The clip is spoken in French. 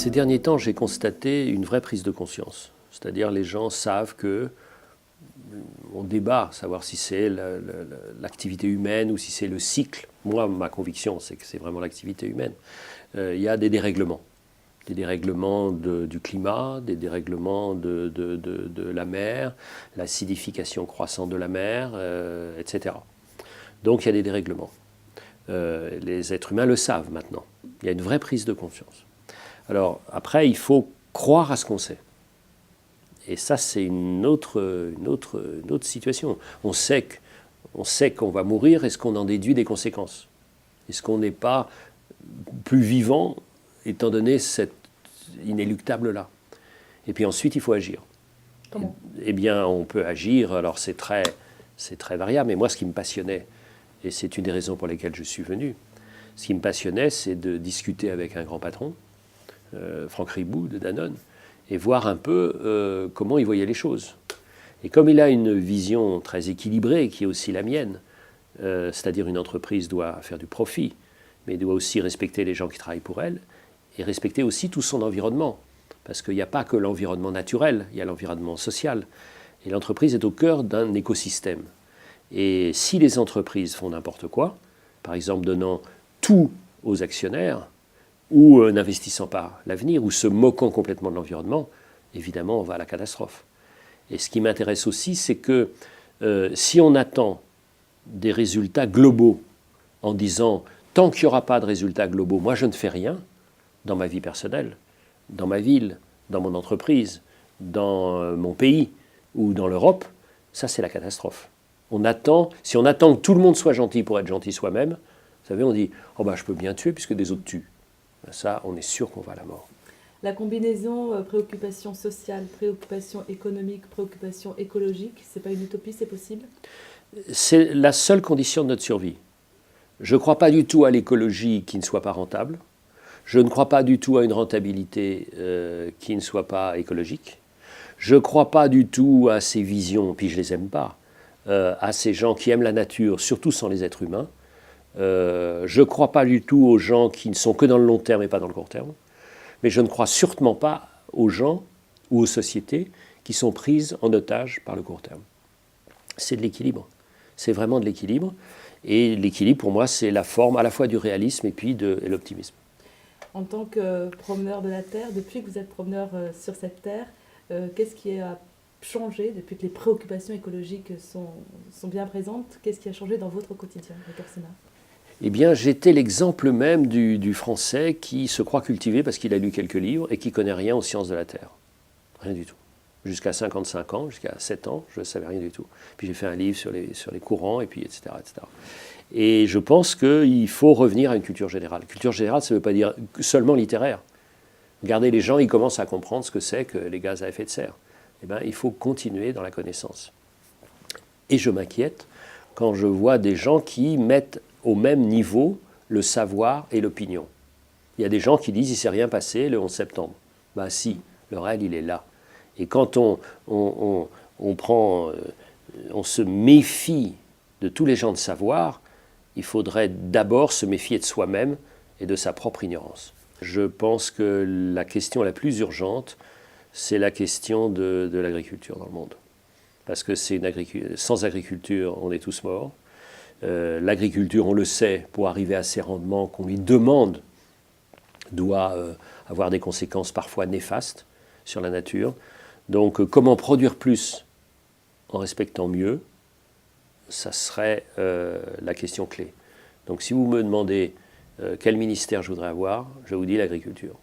Ces derniers temps, j'ai constaté une vraie prise de conscience. C'est-à-dire les gens savent que on débat, savoir si c'est l'activité humaine ou si c'est le cycle. Moi, ma conviction, c'est que c'est vraiment l'activité humaine. Il y a des dérèglements. Des dérèglements du climat, des dérèglements de la mer, l'acidification croissante de la mer, etc. Donc il y a des dérèglements. Les êtres humains le savent maintenant. Il y a une vraie prise de conscience. Alors après, il faut croire à ce qu'on sait. Et ça, c'est une autre situation. On sait qu'on va mourir. Est-ce qu'on en déduit des conséquences? Est-ce qu'on n'est pas plus vivant étant donné cet inéluctable-là? Et puis ensuite, il faut agir. Comment? Eh bien, on peut agir. Alors, c'est très variable. Mais moi, ce qui me passionnait, et c'est une des raisons pour lesquelles je suis venu, ce qui me passionnait, c'est de discuter avec un grand patron, Franck Ribou de Danone, et voir un peu comment il voyait les choses. Et comme il a une vision très équilibrée, qui est aussi la mienne, c'est-à-dire une entreprise doit faire du profit, mais doit aussi respecter les gens qui travaillent pour elle, et respecter aussi tout son environnement. Parce qu'il n'y a pas que l'environnement naturel, il y a l'environnement social. Et l'entreprise est au cœur d'un écosystème. Et si les entreprises font n'importe quoi, par exemple donnant tout aux actionnaires, ou n'investissant pas l'avenir, ou se moquant complètement de l'environnement, évidemment, on va à la catastrophe. Et ce qui m'intéresse aussi, c'est que si on attend des résultats globaux en disant « tant qu'il n'y aura pas de résultats globaux, moi je ne fais rien », dans ma vie personnelle, dans ma ville, dans mon entreprise, dans mon pays ou dans l'Europe, ça c'est la catastrophe. Si on attend que tout le monde soit gentil pour être gentil soi-même, vous savez, on dit « oh ben je peux bien tuer puisque des autres tuent ». Ça, on est sûr qu'on va à la mort. La combinaison préoccupation sociale, préoccupation économique, préoccupation écologique, c'est pas une utopie, c'est possible? C'est la seule condition de notre survie. Je ne crois pas du tout à l'écologie qui ne soit pas rentable. Je ne crois pas du tout à une rentabilité qui ne soit pas écologique. Je ne crois pas du tout à ces visions, puis je ne les aime pas, à ces gens qui aiment la nature, surtout sans les êtres humains. Je ne crois pas du tout aux gens qui ne sont que dans le long terme et pas dans le court terme. Mais je ne crois sûrement pas aux gens ou aux sociétés qui sont prises en otage par le court terme. C'est de l'équilibre. C'est vraiment de l'équilibre. Et l'équilibre, pour moi, c'est la forme à la fois du réalisme et puis de l'optimisme. En tant que promeneur de la Terre, depuis que vous êtes promeneur sur cette Terre, qu'est-ce qui a changé depuis que les préoccupations écologiques sont bien présentes? Qu'est-ce qui a changé dans votre quotidien, le personnage? Eh bien, j'étais l'exemple même du Français qui se croit cultivé parce qu'il a lu quelques livres et qui ne connaît rien aux sciences de la Terre. Rien du tout. Jusqu'à 55 ans, jusqu'à 7 ans, je ne savais rien du tout. Puis j'ai fait un livre sur les courants, et puis etc., etc. Et je pense qu'il faut revenir à une culture générale. Culture générale, ça ne veut pas dire seulement littéraire. Regardez, les gens, ils commencent à comprendre ce que c'est que les gaz à effet de serre. Eh bien, il faut continuer dans la connaissance. Et je m'inquiète quand je vois des gens qui mettent au même niveau le savoir et l'opinion. Il y a des gens qui disent il ne s'est rien passé le 11 septembre. Ben si, le réel, il est là. Et quand on se méfie de tous les gens de savoir, il faudrait d'abord se méfier de soi-même et de sa propre ignorance. Je pense que la question la plus urgente, c'est la question de l'agriculture dans le monde. Parce que sans agriculture, on est tous morts. L'agriculture, on le sait, pour arriver à ces rendements qu'on lui demande, doit avoir des conséquences parfois néfastes sur la nature. Donc, comment produire plus en respectant mieux, ça serait la question clé. Donc, si vous me demandez quel ministère je voudrais avoir, je vous dis l'agriculture.